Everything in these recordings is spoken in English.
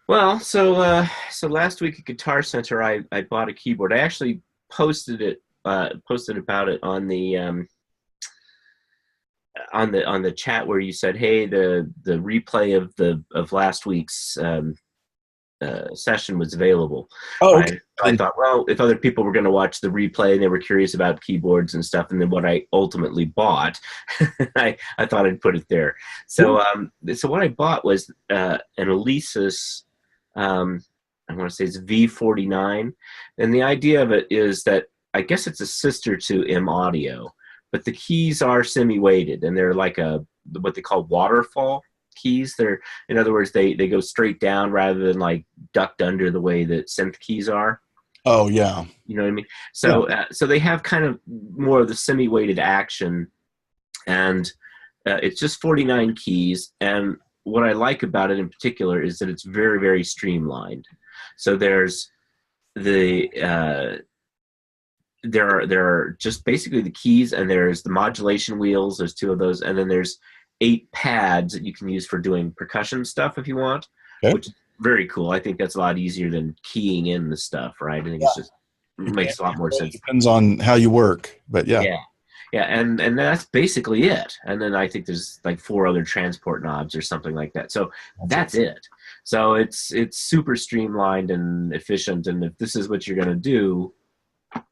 Well, so last week at Guitar Center, I bought a keyboard. I actually posted about it on the chat where you said, "Hey, the replay of last week's session was available." Oh, okay. Right? I thought, well, if other people were going to watch the replay and they were curious about keyboards and stuff, and then what I ultimately bought, I thought I'd put it there. Yeah. So what I bought was an Alesis. I want to say it's V49, and the idea of it is that I guess it's a sister to M Audio, but the keys are semi-weighted, and they're like a what they call waterfall keys. They're, in other words, they go straight down rather than like ducked under the way that synth keys are. Oh, yeah. You know what I mean? Yeah. So they have kind of more of the semi-weighted action, and it's just 49 keys. And what I like about it in particular is that it's very, very streamlined. So there's the there are just basically the keys, and there's the modulation wheels. There's two of those, and then there's 8 pads that you can use for doing percussion stuff if you want, Okay. which is very cool. I think that's a lot easier than keying in the stuff, right? I think Yeah. it's just makes a lot more It sense. depends on how you work, but yeah. Yeah. Yeah, and that's basically it. And then I think there's like 4 other transport knobs or something like that. So That's it. that's it. So it's super streamlined and efficient. And if this is what you're going to do,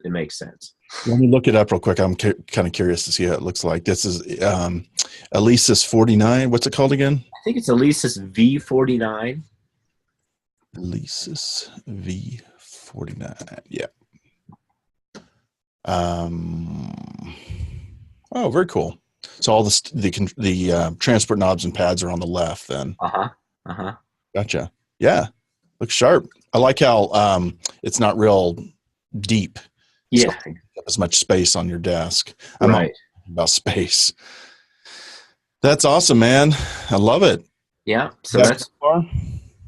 it makes sense. Let me look it up real quick. I'm kind of curious to see how it looks like. This is Alesis 49. What's it called again? I think it's Alesis V49. Alesis V49. Yeah. Um, oh, very cool. So all the transport knobs and pads are on the left then. Uh-huh. Uh-huh. Gotcha. Yeah. Looks sharp. I like how it's not real deep. So Yeah, as much space on your desk. I'm all right. about space. That's awesome, man. I love it. Yeah. So Yeah. that's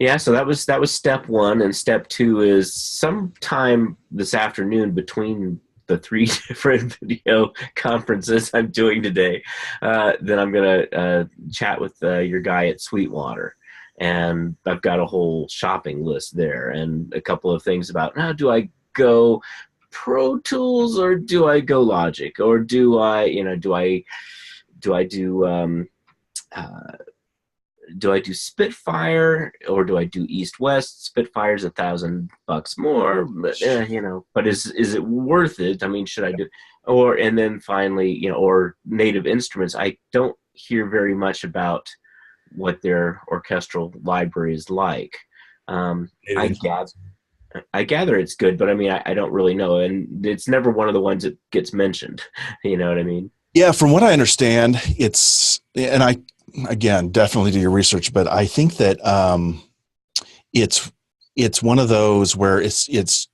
yeah, so that was step one, and step two is sometime this afternoon between the three different video conferences I'm doing today. Then I'm gonna chat with your guy at Sweetwater, and I've got a whole shopping list there, and a couple of things about now. Do I go Pro Tools or do I go Logic, or uh, do I do Spitfire or do I do East West? Spitfire's $1,000 more, but but is it worth it? I mean, should I do, or and then finally, or Native Instruments? I don't hear very much about what their orchestral library is like. I gather. I gather it's good, but I mean, I don't really know, and it's never one of the ones that gets mentioned. You know what I mean? Yeah, from what I understand, and I, again, definitely do your research, but I think that it's it's one of those where it's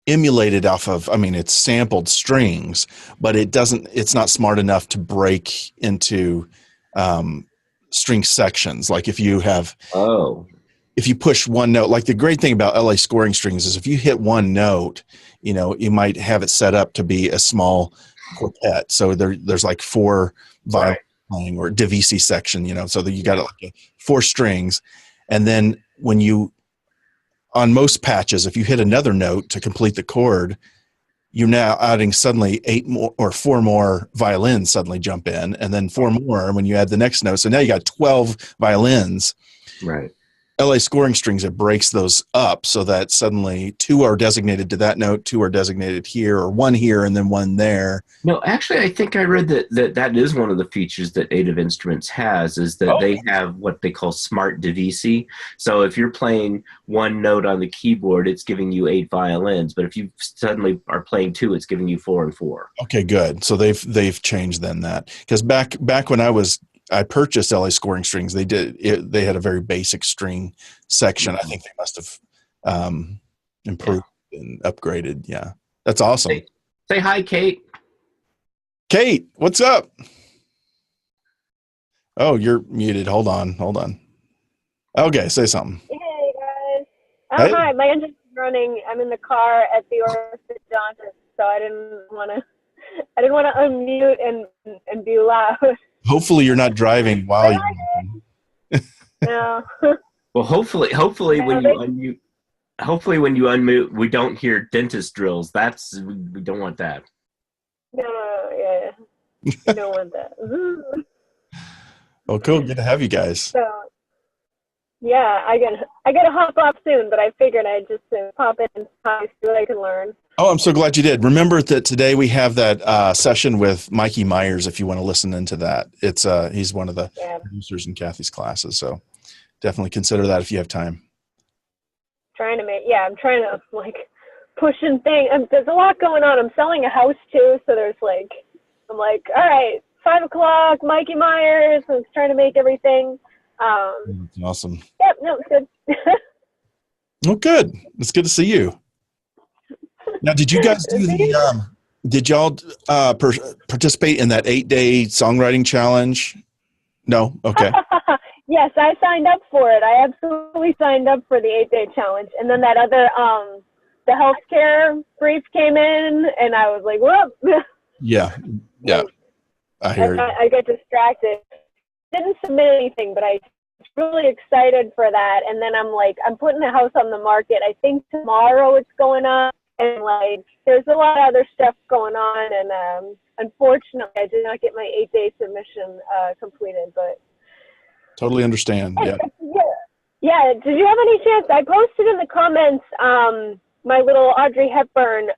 emulated off of, I mean, it's sampled strings, but it's not smart enough to break into string sections. Like Oh, if you push one note, like the great thing about LA scoring strings is if you hit one note, you might have it set up to be a small quartet. So there's like four violin right. playing or Divisi section, so that you got like 4 strings. And then on most patches, if you hit another note to complete the chord, you're now adding suddenly 8 more or 4 more violins suddenly jump in, and then 4 more when you add the next note. So now you got 12 violins. Right. LA scoring strings, it breaks those up so that suddenly 2 are designated to that note, 2 are designated here, or 1 here and then 1 there. No, actually, I think I read that is one of the features that Native Instruments has, is that Oh, they have what they call smart divisi. So if you're playing one note on the keyboard, it's giving you 8 violins. But if you suddenly are playing 2, it's giving you 4 and 4. okay, good. So they've changed then that, because back when I purchased LA scoring strings, they had a very basic string section. I think they must have Yeah. improved and upgraded. Yeah, that's awesome. Say hi, Kate. Kate, what's up? Oh, you're muted. Hold on. Okay, say something. Hey guys. Oh Hey, hi, my engine's running. I'm in the car at the orthodontist, so I didn't want to unmute and be loud. hopefully you're not driving while But you're I walking. did. No. Well, hopefully when you unmute, we don't hear dentist drills. We don't want that. No, yeah, you don't want that. Oh, cool. Good to have you guys. So, yeah, I gotta hop off soon, but I figured I'd just pop in and see what I can learn. Oh, I'm so glad you did. Remember that today we have that session with Mikey Myers. If you want to listen into that, it's he's one of the producers in Kathy's classes. So definitely consider that if you have time. I'm trying to like pushing things. There's a lot going on. I'm selling a house too, so I'm like, all right, 5 o'clock, Mikey Myers. I was trying to make everything. That's awesome. Yep, no, it's good. Oh, good. It's good to see you. Now, did you guys do did y'all participate in that 8-day songwriting challenge? No? Okay. Yes, I signed up for it. I absolutely signed up for the 8-day challenge. And then that other, the healthcare brief came in, and I was like, whoop. Yeah. I hear you. I got distracted. Didn't submit anything, but I was really excited for that. And then I'm putting a house on the market. I think tomorrow it's going up. And there's a lot of other stuff going on, and unfortunately, I did not get my 8-day submission completed. But totally understand. Yeah. Yeah. Did you have any chance? I posted in the comments my little Audrey Hepburn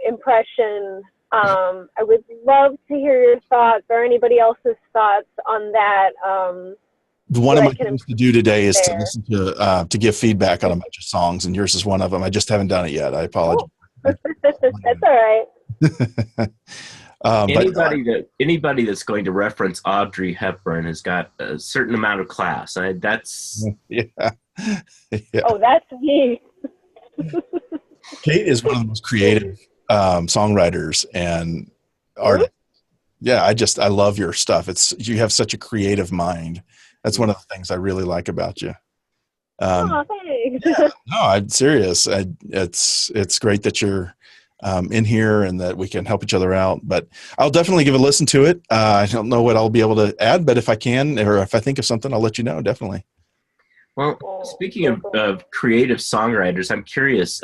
impression. I would love to hear your thoughts or anybody else's thoughts on that. One of my things to do today is to listen to give feedback on a bunch of songs, and yours is one of them. I just haven't done it yet. I apologize. That's all right. Anybody that's going to reference Audrey Hepburn has got a certain amount of class. That's yeah. Oh, that's me. Kate is one of the most creative songwriters and artists. Yeah, I love your stuff. You have such a creative mind. That's one of the things I really like about you. Thanks. Yeah, no, I'm serious. It's great that you're in here and that we can help each other out. But I'll definitely give a listen to it. I don't know what I'll be able to add, but if I can, or if I think of something, I'll let you know. Definitely. Well, speaking of creative songwriters, I'm curious.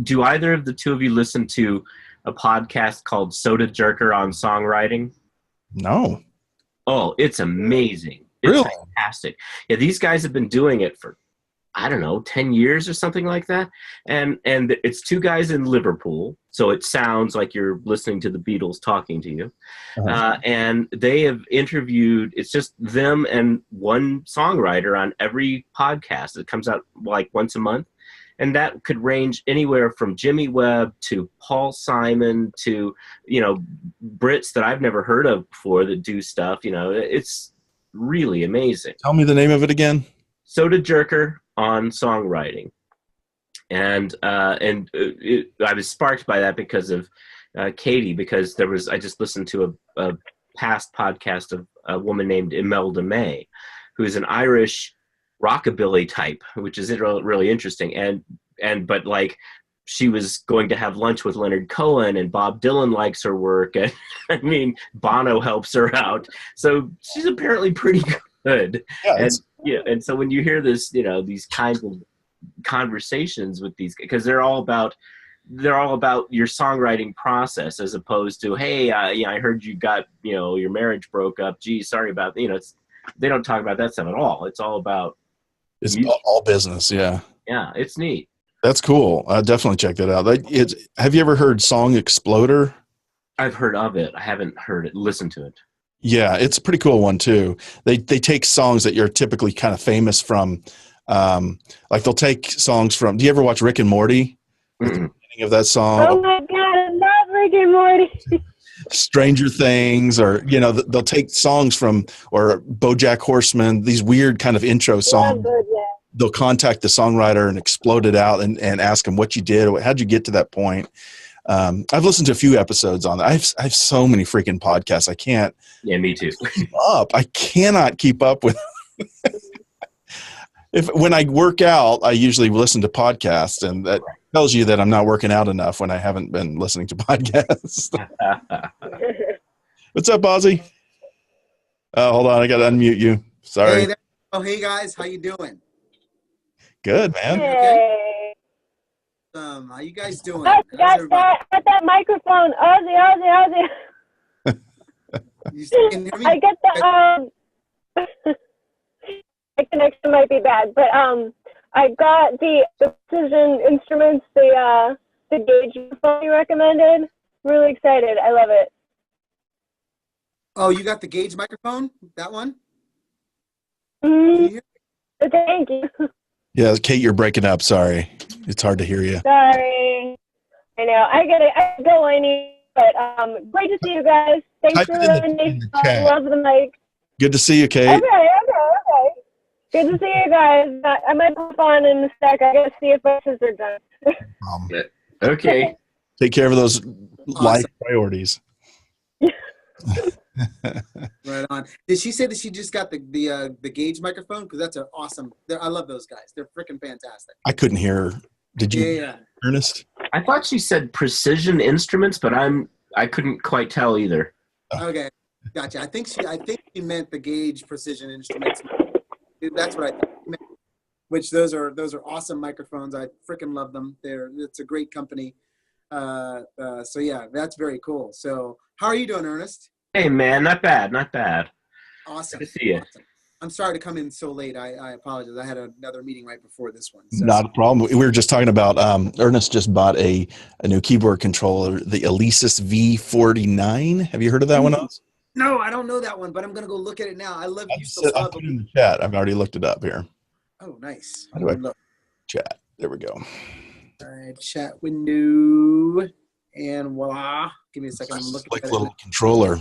Do either of the two of you listen to a podcast called Soda Jerker on Songwriting? No. Oh, it's amazing. It's really fantastic. Yeah, these guys have been doing it for, I don't know, 10 years or something like that. And it's two guys in Liverpool, so it sounds like you're listening to the Beatles talking to you. And they have interviewed, it's just them and one songwriter on every podcast. It comes out like once a month. And that could range anywhere from Jimmy Webb to Paul Simon to, Brits that I've never heard of before that do stuff. It's really amazing. Tell me the name of it again. Soda Jerker on Songwriting. And I was sparked by that because of Katie, because I just listened to a past podcast of a woman named Imelda May, who is an Irish rockabilly type, which is really interesting. But she was going to have lunch with Leonard Cohen, and Bob Dylan likes her work, and I mean Bono helps her out, so she's apparently pretty good. And so when you hear this, these kinds of conversations with these, because they're all about your songwriting process, as opposed to, hey, I heard you got your marriage broke up. Gee, sorry about that. They don't talk about that stuff at all. It's all about all business. Yeah, it's neat. That's cool. I'll definitely check that out. Have you ever heard Song Exploder? I've heard of it. I haven't heard it. Listen to it. Yeah, it's a pretty cool one too. They take songs that you're typically kind of famous from. They'll take songs from. Do you ever watch Rick and Morty? The beginning of that song. Oh my God, I love Rick and Morty. Stranger Things, or they'll take songs from, or BoJack Horseman. These weird kind of intro songs. They'll contact the songwriter and explode it out and ask them what you did. How'd you get to that point? I've listened to a few episodes on that. I have so many freaking podcasts. I can't. Yeah, me too. I cannot keep up with. When I work out, I usually listen to podcasts, and that tells you that I'm not working out enough when I haven't been listening to podcasts. What's up, Ozzy? Hold on, I got to unmute you. Sorry. Hey guys, how you doing? Good, man. Yay. How you guys doing? Got How's everybody? that microphone. Ozzy. You still can hear me? I get the my connection might be bad, but I got the Precision Instruments, the gauge phone you recommended. Really excited. I love it. Oh, you got the gauge microphone? That one? Mm-hmm. Can you hear me? Thank you. Yeah, Kate, you're breaking up. Sorry. It's hard to hear you. Sorry. I know. I get it. I go any, but great to see you guys. Thanks Type for it in the letting chat. love the mic. Good to see you, Kate. Okay. Good to see you guys. I might pop on in a sec. I gotta see if buses are done. Okay. Take care of those life Awesome. priorities. Right on. Did she say that she just got the gauge microphone? Because that's an awesome. I love those guys. They're freaking fantastic. I couldn't hear. Did you, Yeah. Ernest? I thought she said Precision Instruments, but I couldn't quite tell either. Okay, gotcha. I think she meant the gauge precision instruments. That's what I think. She meant. Which those are awesome microphones. I freaking love them. It's a great company. So yeah, that's very cool. So how are you doing, Ernest? Hey, man, not bad. Awesome. Good to see you. Awesome. I'm sorry to come in so late. I apologize. I had another meeting right before this one. So. Not a problem. We were just talking about Ernest just bought a new keyboard controller, the Alesis V49. Have you heard of that one? No, I don't know that one, but I'm gonna go look at it now. I love you so I'll love put it in the chat. I've already looked it up here. Oh, nice. How do I chat? There we go. All right, chat window, and voila. Give me a second. I'm looking Like at little it. controller.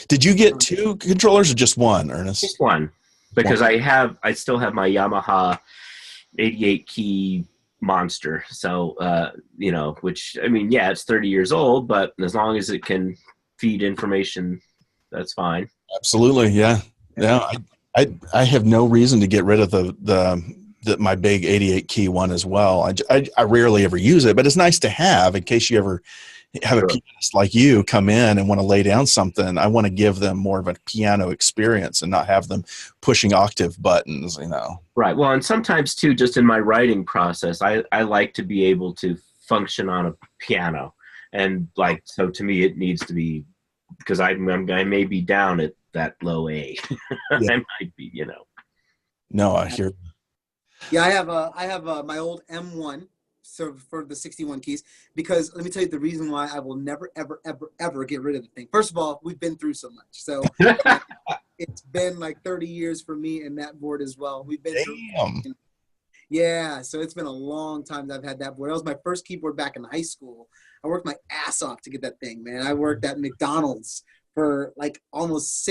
Did you get two controllers or just one, Ernest? Just one, because I still have my Yamaha 88 key monster. So which I mean, yeah, it's 30 years old, but as long as it can feed information, that's fine. Absolutely, yeah. I have no reason to get rid of my big 88 key one as well. I rarely ever use it, but it's nice to have in case you ever have a pianist like you come in and want to lay down something. I want to give them more of a piano experience and not have them pushing octave buttons, Right. Well, and sometimes too, just in my writing process, I like to be able to function on a piano, and so to me it needs to be, because I may be down at that low A. Yeah. I might be, No, I hear. Yeah, I have my old M1. So for the 61 keys, because let me tell you the reason why I will never, ever, ever, ever get rid of the thing. First of all, we've been through so much. So it's been like 30 years for me and that board as well. We've been through. Yeah, so it's been a long time that I've had that board. That was my first keyboard back in high school. I worked my ass off to get that thing, man. I worked at McDonald's for like almost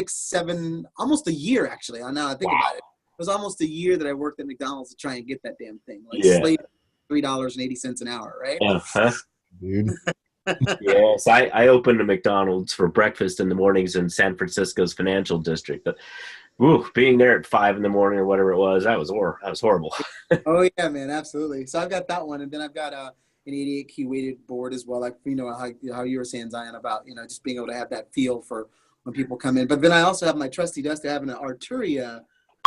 almost a year actually. Now I think about it. It was almost a year that I worked at McDonald's to try and get that damn thing. Slave $3.80 an hour, right? Dude. Yes, I opened a McDonald's for breakfast in the mornings in San Francisco's financial district. But being there at 5 a.m. or whatever it was, that was horrible. Oh yeah, man, absolutely. So I've got that one, and then I've got an 88 key weighted board as well. Like how you were saying, Zion, about just being able to have that feel for when people come in. But then I also have my trusty dusty. I have an Arturia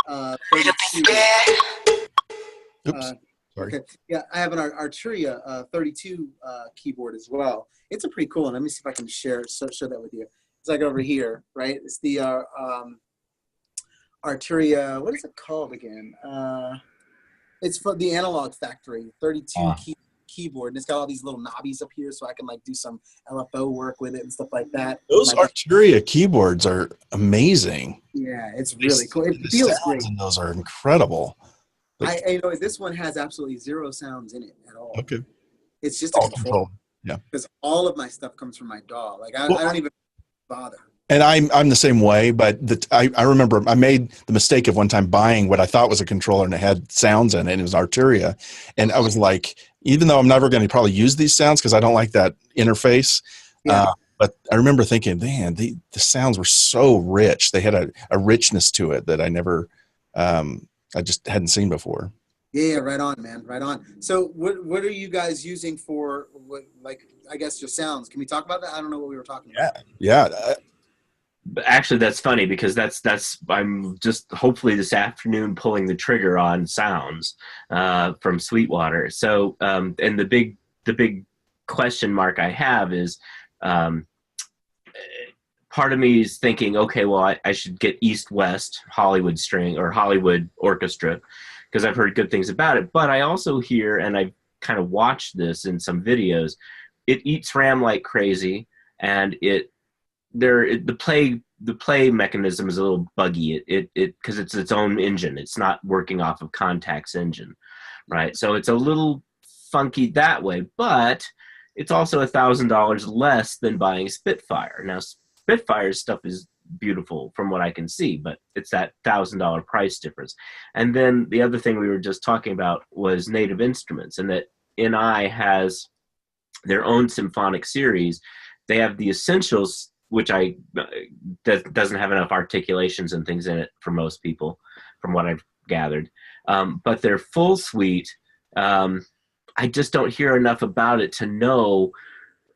32. Oops. Sorry. Okay. Yeah, I have an Arturia 32 keyboard as well. It's a pretty cool one. Let me see if I can show that with you. It's like over here, right? It's the Arturia. What is it called again? It's for the Analog Factory 32 keyboard, and it's got all these little knobbies up here, so I can do some LFO work with it and stuff like that. Those Arturia keyboards are amazing. Yeah, it's really cool. It feels great. And those are incredible. This one has absolutely zero sounds in it at all. Okay. It's just a control. Yeah. Because all of my stuff comes from my DAW. I don't even bother. And I'm the same way, but I remember I made the mistake of one time buying what I thought was a controller and it had sounds in it, and it was Arturia. And I was like, even though I'm never going to probably use these sounds because I don't like that interface, but I remember thinking, man, the sounds were so rich. They had a richness to it that I just hadn't seen before. Yeah, right on, man, right on. So what are you guys using for, I guess, your sounds? Can we talk about that? I don't know what we were talking about. Yeah. But actually, that's funny because that's I'm just hopefully this afternoon pulling the trigger on sounds from Sweetwater. So and the big question mark I have is um, part of me is thinking, okay, well, I should get East West Hollywood String or Hollywood Orchestra because I've heard good things about it. But I also hear, and I've kind of watched this in some videos, it eats RAM like crazy, and the play mechanism is a little buggy. It because it's its own engine. It's not working off of Contact's engine, right? So it's a little funky that way, but it's also $1,000 less than buying Spitfire. Now, Spitfire's stuff is beautiful from what I can see, but it's that $1,000 price difference. And then the other thing we were just talking about was Native Instruments, and that NI has their own symphonic series. They have the Essentials, which doesn't have enough articulations and things in it for most people, from what I've gathered. But their full suite, I just don't hear enough about it to know,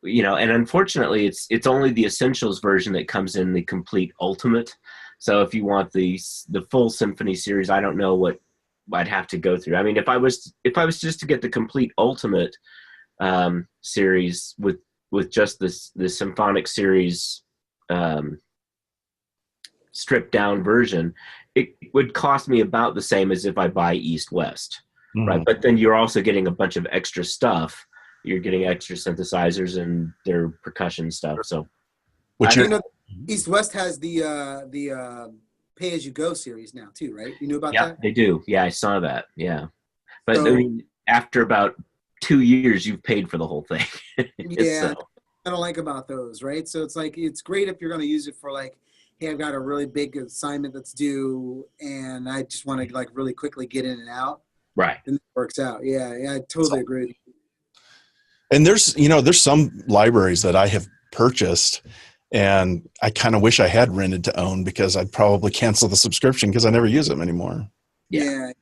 and unfortunately it's only the Essentials version that comes in the complete ultimate. So if you want the full symphony series, I don't know what I'd have to go through. I mean, if I was just to get the complete ultimate series with just the symphonic series stripped down version, it would cost me about the same as if I buy East West, right? But then you're also getting a bunch of extra stuff. You're getting extra synthesizers and their percussion stuff. So, Which East West has the pay as you go series now too, right? You knew about yeah, that? they do. Yeah, I saw that. Yeah, but So, I mean, after about 2 years, you've paid for the whole thing. yeah, So, I don't like about those, right? So it's like it's great if you're going to use it for like, hey, I've got a really big assignment that's due, and I just want to like really quickly get in and out. right. And it works out. Yeah, I totally agree with you. And there's some libraries that I have purchased and I kind of wish I had rented to own because I'd probably cancel the subscription because I never use them anymore. Yeah.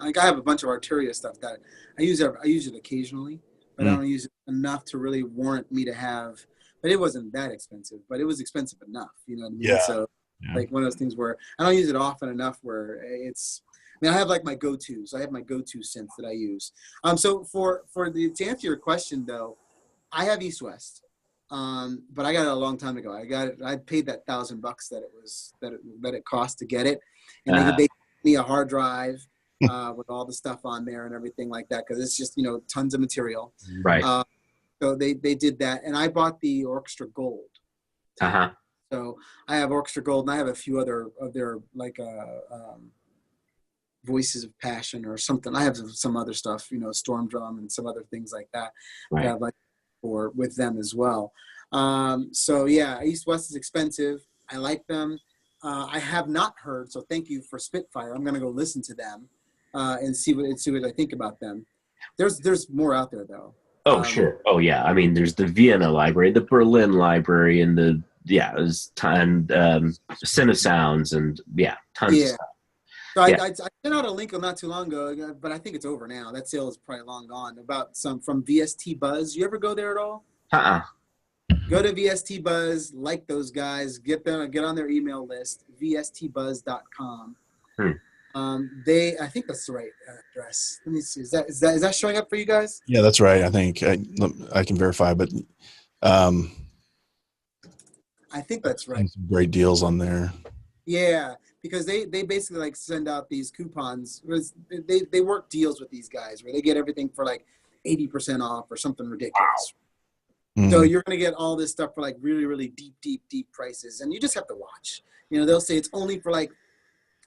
Like I have a bunch of Arturia stuff that I use it occasionally, but I don't use it enough to really warrant me to have. But it wasn't that expensive, but it was expensive enough. You know what I mean? Yeah. So like one of those things where I don't use it often enough where it's. I mean, I have like my go-tos. I have my go-to synths that I use. So to answer your question though, I have East West, but I got it a long time ago. I paid that $1,000 that it cost to get it, and they gave me a hard drive with all the stuff on there and everything like that because it's just tons of material. Right. So they did that, and I bought the Orchestra Gold. So I have Orchestra Gold, and I have a few other of their like Voices of Passion or something. I have some other stuff, Storm Drum and some other things like that. Right. That I have like with them as well. So yeah, East West is expensive. I like them. I have not heard, so thank you for Spitfire. I'm gonna go listen to them and see what I think about them. There's more out there though. Oh sure. Oh yeah. I mean, there's the Vienna library, the Berlin library, and there's Cinesounds and tons of stuff. So I sent out a link not too long ago, but I think it's over now. That sale is probably long gone. About some from VST Buzz. You ever go there at all? Go to VST Buzz, like those guys, get on their email list, vstbuzz.com. I think that's the right address. Let me see. Is that showing up for you guys? Yeah, that's right. I think I can verify, but I think that's right. Some great deals on there. Yeah, because they basically like send out these coupons. They work deals with these guys where they get everything for like 80% off or something ridiculous. Wow. So you're going to get all this stuff for like really, really deep prices. And you just have to watch. They'll say it's only for like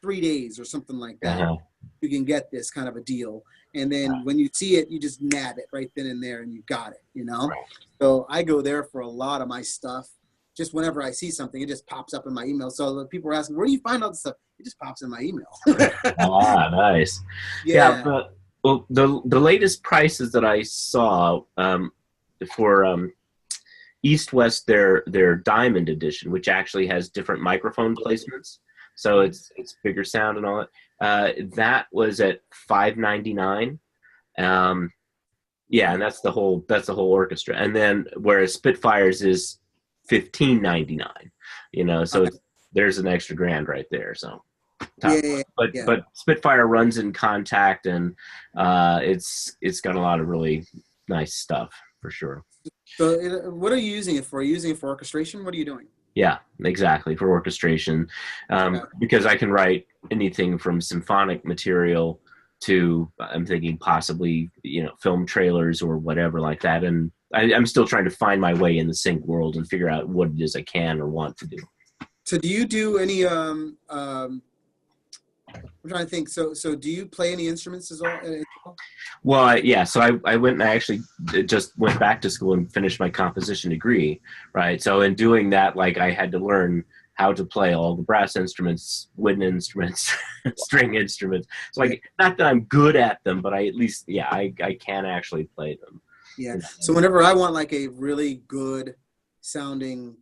3 days or something like that. You can get this kind of a deal. And then when you see it, you just nab it right then and there and you got it, Right. So I go there for a lot of my stuff. Just whenever I see something, it just pops up in my email. So people are asking, where do you find all this stuff? It just pops in my email. Nice. Yeah. But, well, the latest prices that I saw for East West, their Diamond Edition, which actually has different microphone placements, so it's bigger sound and all that. That was at $599. And that's the whole orchestra. And then whereas Spitfires is $15.99. So there's an extra grand right there. So, Yeah. but Spitfire runs in contact, and it's got a lot of really nice stuff for sure. So what are you using it for? Are you using it for orchestration? What are you doing? Yeah, exactly, for orchestration, Okay. because I can write anything from symphonic material to, I'm thinking possibly, film trailers or whatever like that. And I'm still trying to find my way in the sync world and figure out what it is I can or want to do. So do you do any I'm trying to think. So do you play any instruments as well? Well, so I went and I actually just went back to school and finished my composition degree, right? So in doing that, like, I had to learn how to play all the brass instruments, wind instruments, string instruments. So, like, not that I'm good at them, but I at least, I can actually play them. Yeah. So whenever I want like a really good sounding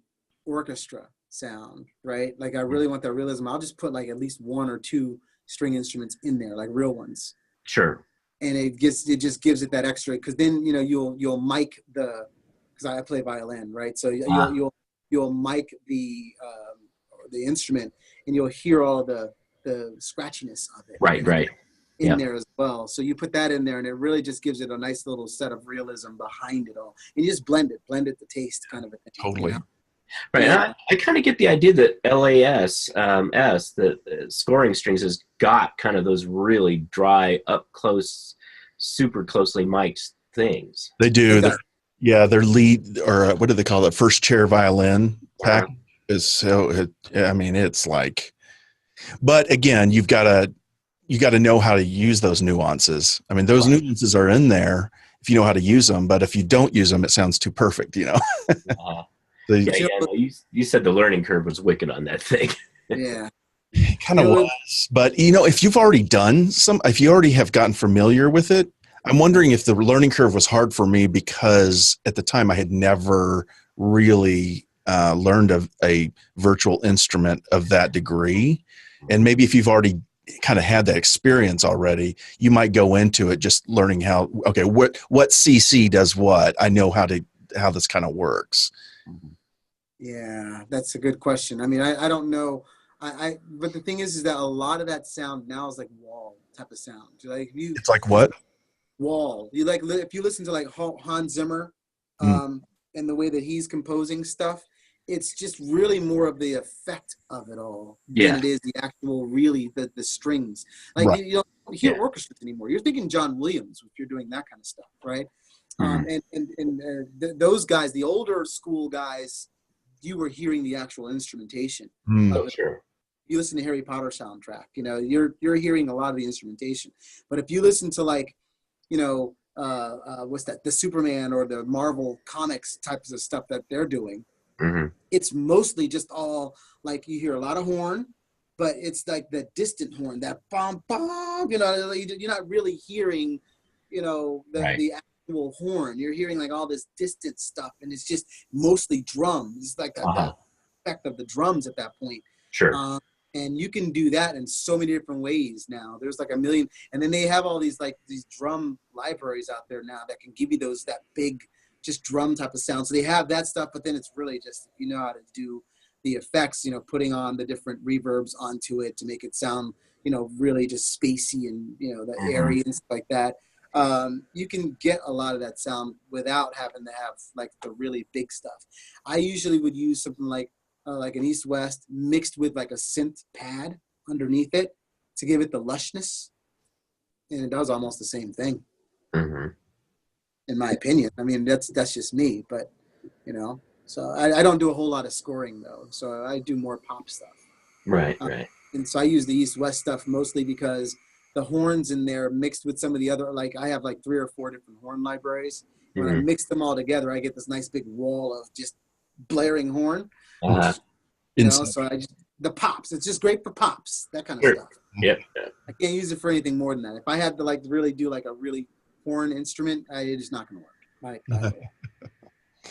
orchestra sound, right? Like I really want that realism. I'll just put like at least one or two string instruments in there, like real ones. Sure. And it just gives it that extra, because then you'll mic because I play violin, right? So you'll mic the instrument, and you'll hear all the scratchiness of it. Right. In there as well. So you put that in there, and it really just gives it a nice little set of realism behind it all. And you just blend it to taste, kind of a thing. Totally. Right. Yeah. I kind of get the idea that LAS, the scoring strings, has got kind of those really dry, up close, super closely mic'd things. They do. Their lead, or what do they call it? First chair violin pack is so. It's like. But again, you got to know how to use those nuances. I mean, those nuances are in there if you know how to use them. But if you don't use them, it sounds too perfect. You said the learning curve was wicked on that thing. Yeah. It kind of was. But, if you've already if you already have gotten familiar with it, I'm wondering if the learning curve was hard for me because at the time I had never really learned a virtual instrument of that degree. And maybe if you've already kind of had that experience already, you might go into it just learning what CC does what. I know how this kind of works. Yeah, that's a good question. I mean, I don't know. But the thing is that a lot of that sound now is like wall type of sound. It's like what? Wall. If you listen to like Hans Zimmer, and the way that he's composing stuff, it's just really more of the effect of it all than it is the actual, really the strings. Like you don't hear orchestras anymore. You're thinking John Williams if you're doing that kind of stuff, right? Those guys, the older school guys, you were hearing the actual instrumentation. Sure. You listen to Harry Potter soundtrack, you're hearing a lot of the instrumentation. But if you listen to like, what's that? The Superman or the Marvel comics types of stuff that they're doing, it's mostly just all like you hear a lot of horn, but it's like the distant horn, that bom bom. You're not really hearing, the actual horn. You're hearing like all this distant stuff, and it's just mostly drums. It's like the effect of the drums at that point. Sure. And you can do that in so many different ways now. There's like a million, and then they have all these drum libraries out there now that can give you that big, just drum type of sound. So they have that stuff, but then it's really just, if you know how to do the effects, putting on the different reverbs onto it to make it sound, really just spacey and, the airy and stuff like that. You can get a lot of that sound without having to have like the really big stuff. I usually would use something like an East-West mixed with like a synth pad underneath it to give it the lushness. And it does almost the same thing, in my opinion. I mean, that's just me, but so I don't do a whole lot of scoring though. So I do more pop stuff. Right. And so I use the East-West stuff mostly because the horns in there mixed with some of the other, like I have like 3 or 4 different horn libraries. When I mix them all together, I get this nice big wall of just blaring horn. So the pops, it's just great for pops, that kind of stuff. Yeah. I can't use it for anything more than that. If I had to like really do like a really horn instrument, it's just not going to work.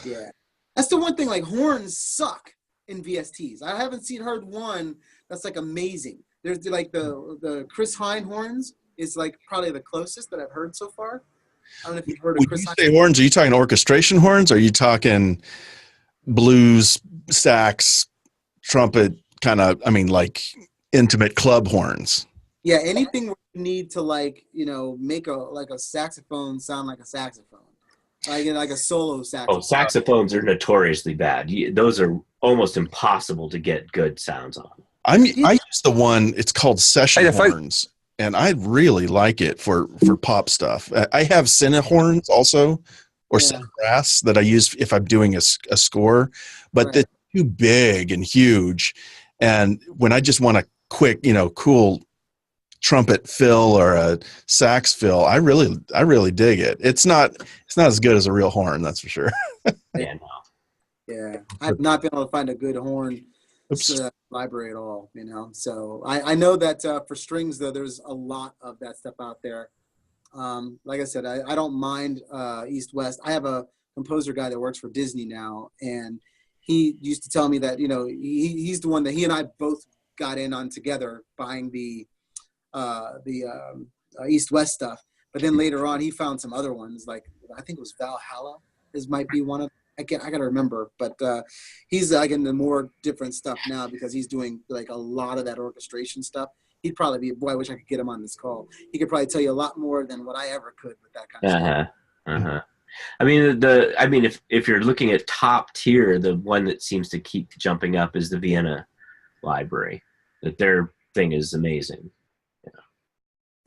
Yeah, that's the one thing. Like horns suck in VSTs. I haven't heard one that's like amazing. There's like the Chris Hine horns is like probably the closest that I've heard so far. I don't know if you've heard of Chris Hine. When you say horns, are you talking orchestration horns? Or are you talking blues, sax, trumpet kind of, I mean, like intimate club horns. Yeah, anything where you need to like, make a saxophone sound like a saxophone. Like a solo saxophone. Oh, saxophones are notoriously bad. Those are almost impossible to get good sounds on. I use the one, it's called session horns, and I really like it for pop stuff. I have Senna horns also, or Senna brass that I use if I'm doing a score, but they're too big and huge. And when I just want a quick, cool trumpet fill or a sax fill, I really dig it. It's not as good as a real horn, that's for sure. Yeah, no. Yeah, I've not been able to find a good horn library at all, So I know that for strings, though, there's a lot of that stuff out there. Like I said, I don't mind East West. I have a composer guy that works for Disney now, and he used to tell me that, he's the one that he and I both got in on together buying the East West stuff. But then later on, he found some other ones, like I think it was Valhalla. This might be one of. I got to remember, but he's like into more different stuff now because he's doing like a lot of that orchestration stuff. He'd probably be, boy, I wish I could get him on this call. He could probably tell you a lot more than what I ever could with that kind of stuff. I mean, if you're looking at top tier, the one that seems to keep jumping up is the Vienna library. That their thing is amazing.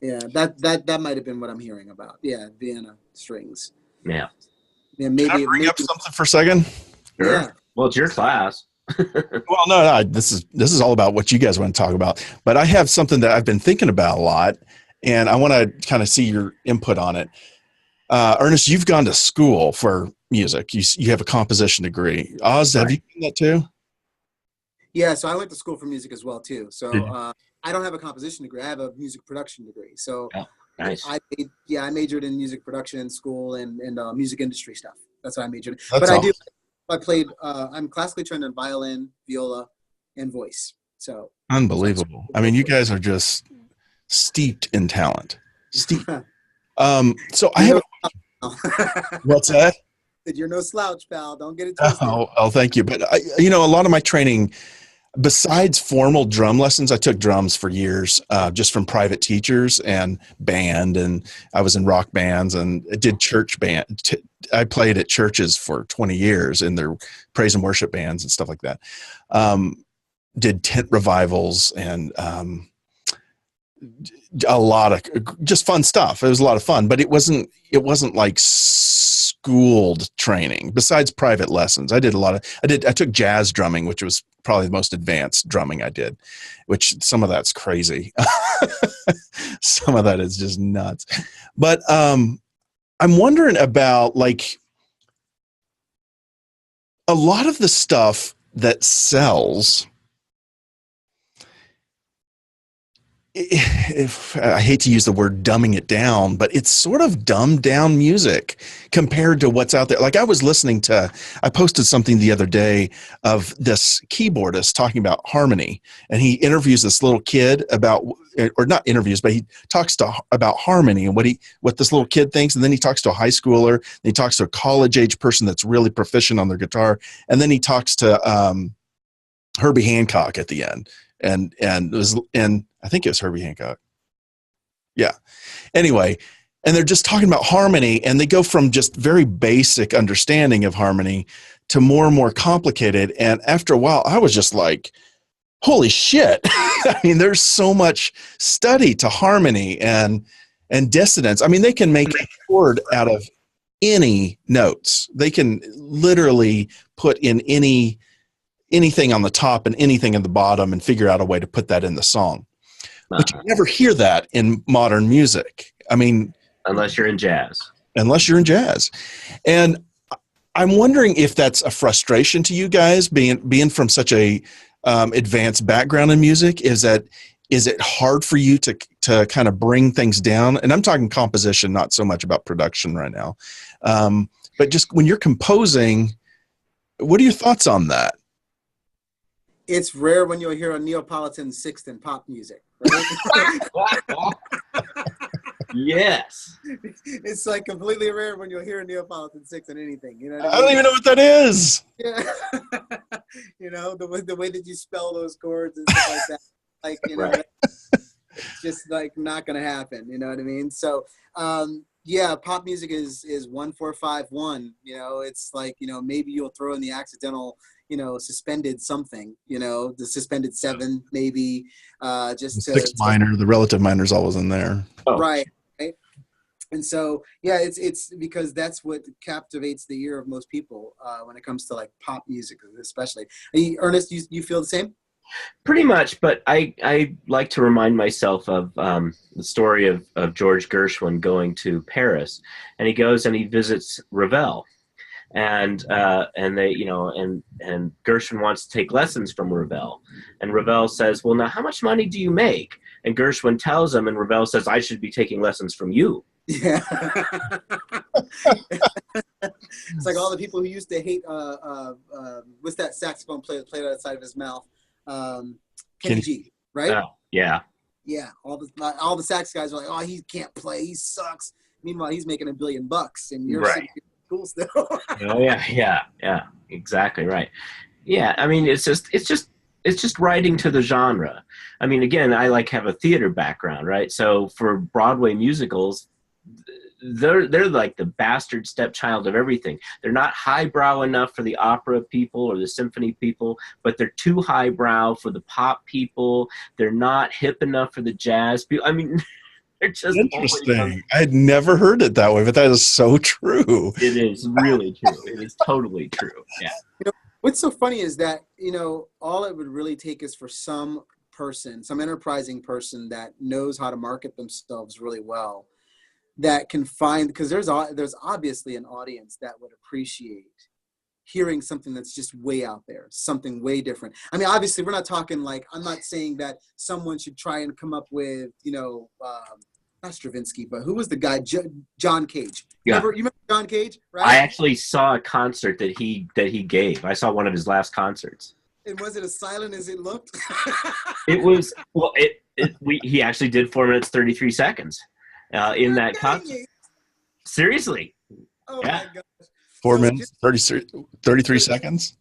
Yeah, that might have been what I'm hearing about. Yeah, Vienna strings. Yeah. Yeah, maybe. Can I bring up something for a second? Sure. Yeah. Well, it's your class. Well, no, this is all about what you guys want to talk about. But I have something that I've been thinking about a lot, and I want to kind of see your input on it. Ernest, you've gone to school for music. You have a composition degree. Oz, have you done that too? Yeah, so I went to school for music as well too. So I don't have a composition degree. I have a music production degree. So nice. I majored in music production in school and music industry stuff. That's what I majored in. That's but awesome. I played. I'm classically trained in violin, viola, and voice. So unbelievable. I mean, you guys are just steeped in talent. Steeped. So I have. What's that? You're no slouch, pal. Don't get it twisted. Oh, thank you. But a lot of my training, besides formal drum lessons, I took drums for years, just from private teachers and band, and I was in rock bands and did church band. I played at churches for 20 years in their praise and worship bands and stuff like that. Did tent revivals and a lot of just fun stuff. It was a lot of fun, but it wasn't like schooled training. Besides private lessons, I took jazz drumming, which was probably the most advanced drumming I did, which some of that's crazy. Some of that is just nuts. But I'm wondering about like a lot of the stuff that sells. If I hate to use the word dumbing it down, but it's sort of dumbed down music compared to what's out there. Like I posted something the other day of this keyboardist talking about harmony, and he interviews this little kid about, or not interviews, but he talks about harmony and what this little kid thinks. And then he talks to a high schooler, and he talks to a college age person that's really proficient on their guitar. And then he talks to Herbie Hancock at the end. And I think it was Herbie Hancock. Yeah. Anyway, and they're just talking about harmony, and they go from just very basic understanding of harmony to more and more complicated. And after a while, I was just like, holy shit. I mean, there's so much study to harmony and dissonance. I mean, they can make a chord out of any notes. They can literally put in anything on the top and anything in the bottom and figure out a way to put that in the song. But you never hear that in modern music. I mean, unless you're in jazz. And I'm wondering if that's a frustration to you guys being from such a advanced background in music. Is it hard for you to kind of bring things down? And I'm talking composition, not so much about production right now. But just when you're composing, what are your thoughts on that? It's rare when you'll hear a Neapolitan sixth in pop music, right? Yes. It's like completely rare when you'll hear a Neapolitan sixth in anything. You know what I mean? I don't even know what that is. Yeah. the way that you spell those chords and stuff like that. Like, Right. it's just like not gonna happen. You know what I mean? So yeah, pop music is 1-4-5-1. It's like, maybe you'll throw in the accidental, suspended something, the suspended 7, maybe The just sixth minor, the relative minor is always in there. Oh. right. And so, yeah, it's because that's what captivates the ear of most people when it comes to like pop music, especially. Ernest, you feel the same? Pretty much, but I like to remind myself of the story of George Gershwin going to Paris, and he goes and he visits Ravel, and they and Gershwin wants to take lessons from Ravel, and Ravel says, well, now how much money do you make? And Gershwin tells him, and Ravel says, I should be taking lessons from you. Yeah. It's like all the people who used to hate what's that saxophone player that played outside of his mouth? Kenny G, right? Yeah. Yeah. All the sax guys are like, oh, he can't play, he sucks. Meanwhile, he's making $1 billion and you're Right. cool still. Oh yeah, exactly right. Yeah, I mean, it's just writing to the genre. I mean, again, I have a theater background, right? So for Broadway musicals, they're like the bastard stepchild of everything. They're not highbrow enough for the opera people or the symphony people, but they're too highbrow for the pop people. They're not hip enough for the jazz people. I mean, they're just interesting. I had never heard it that way, but that is so true. It is really true. It is totally true. Yeah. What's so funny is that, all it would really take is for some enterprising person that knows how to market themselves really well, that can find, because there's obviously an audience that would appreciate hearing something that's just way out there, something way different. I mean, obviously we're not talking like, I'm not saying that someone should try and come up with, not Stravinsky, but who was the guy? John Cage. Yeah. You remember John Cage, right? I actually saw a concert that he gave. I saw one of his last concerts. And was it as silent as it looked? It was, well, he actually did 4 minutes, 33 seconds in that concert. Seriously. Oh yeah. My gosh. 4 minutes, 33 seconds?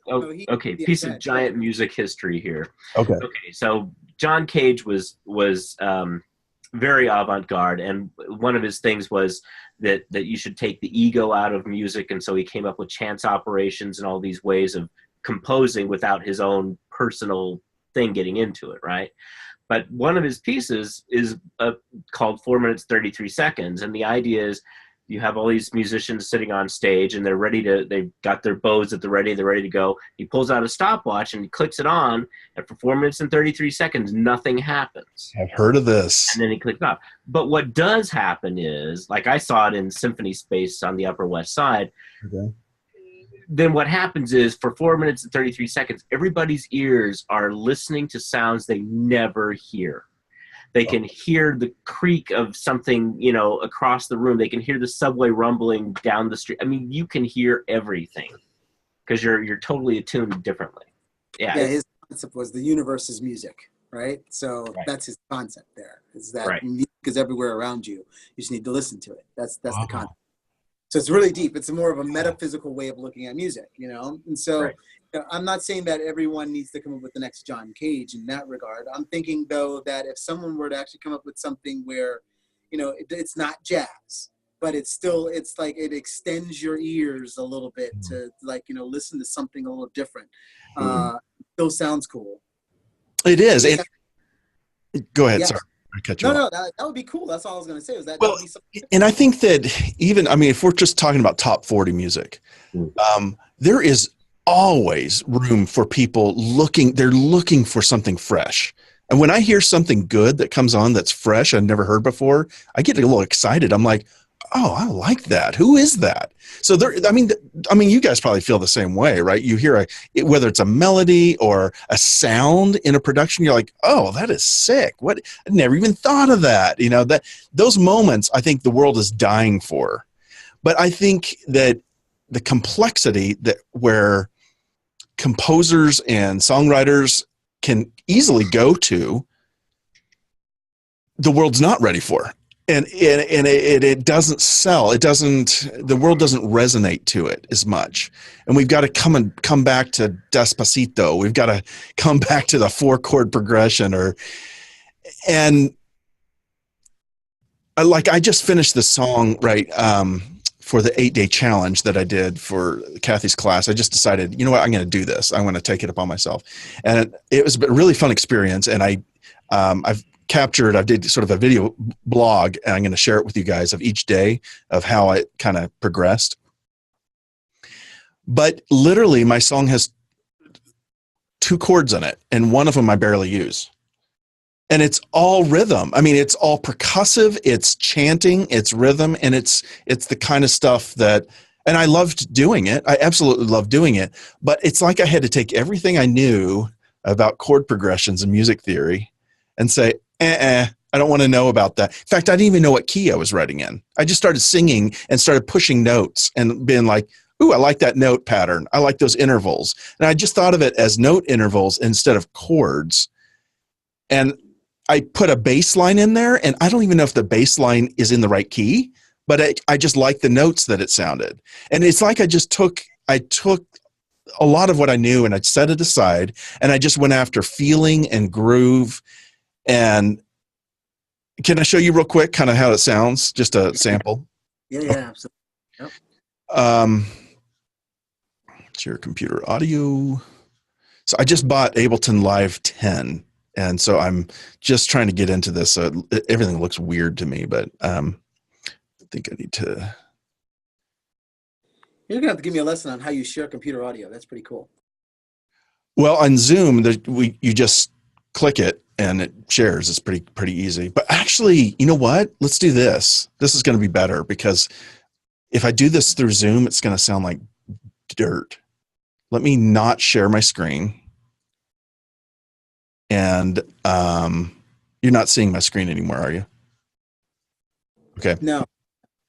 Okay. Piece of giant music history here. Okay. So John Cage was very avant-garde, and one of his things was that you should take the ego out of music, and so he came up with chance operations and all these ways of composing without his own personal thing getting into it, right? But one of his pieces is called 4 minutes 33 seconds, and the idea is you have all these musicians sitting on stage, and they've got their bows at the ready, they're ready to go. He pulls out a stopwatch and he clicks it on, and for 4 minutes and 33 seconds, nothing happens. I've heard of this. And then he clicks it off. But what does happen is, like I saw it in Symphony Space on the Upper West Side, Okay. Then what happens is for 4 minutes and 33 seconds, everybody's ears are listening to sounds they never hear. They can hear the creak of something, across the room. They can hear the subway rumbling down the street. I mean, you can hear everything because you're totally attuned differently. Yeah. His concept was the universe is music, right? So That's his concept there. Is that music is everywhere around you. You just need to listen to it. That's the concept. So it's really deep. It's more of a metaphysical way of looking at music, And so I'm not saying that everyone needs to come up with the next John Cage in that regard. I'm thinking, though, that if someone were to actually come up with something where, it's not jazz, but it's like it extends your ears a little bit to listen to something a little different. Still sounds cool. It is. Go ahead. Sorry. No, that would be cool. That's all I was going to say. Was that? Well, that would be and I think that if we're just talking about top 40 music, there is always room for people they're looking for something fresh. And when I hear something good that comes on that's fresh I've never heard before, I get a little excited. I'm like, oh, I like that. Who is that? So you guys probably feel the same way, right? You hear whether it's a melody or a sound in a production, you're like, oh, that is sick. What? I never even thought of that. That those moments, I think the world is dying for. But I think that the complexity where composers and songwriters can easily go to, the world's not ready for. it doesn't sell. It doesn't. The world doesn't resonate to it as much. And we've got to come back to Despacito. We've got to come back to the 4-chord progression. And I just finished the song for the 8-day challenge that I did for Kathy's class. I just decided, you know what, I'm going to do this. I'm going to take it upon myself, and it was a really fun experience. And I did sort of a video blog, and I'm going to share it with you guys of each day of how it kind of progressed. But literally, my song has 2 chords in it, and one of them I barely use. And it's all rhythm. I mean, it's all percussive, it's chanting, it's rhythm, and it's the kind of stuff that, and I loved doing it. I absolutely loved doing it. But it's like I had to take everything I knew about chord progressions and music theory and say, I don't want to know about that. In fact, I didn't even know what key I was writing in. I just started singing and started pushing notes and being like, ooh, I like that note pattern. I like those intervals. And I just thought of it as note intervals instead of chords. And I put a bass line in there, and I don't even know if the bass line is in the right key, but I just like the notes that it sounded. And it's like I took a lot of what I knew and I set it aside, and I just went after feeling and groove. And can I show you real quick kind of how it sounds? Just a sample. Yeah, absolutely. Yep. Share computer audio. So I just bought Ableton Live 10. And so I'm just trying to get into this. Everything looks weird to me, but I think I need to. You're gonna have to give me a lesson on how you share computer audio. That's pretty cool. Well, on Zoom, you just click it and it shares. It's pretty easy. But actually, you know what? Let's do this. This is going to be better, because if I do this through Zoom, it's going to sound like dirt. Let me not share my screen. And you're not seeing my screen anymore, are you? Okay. No.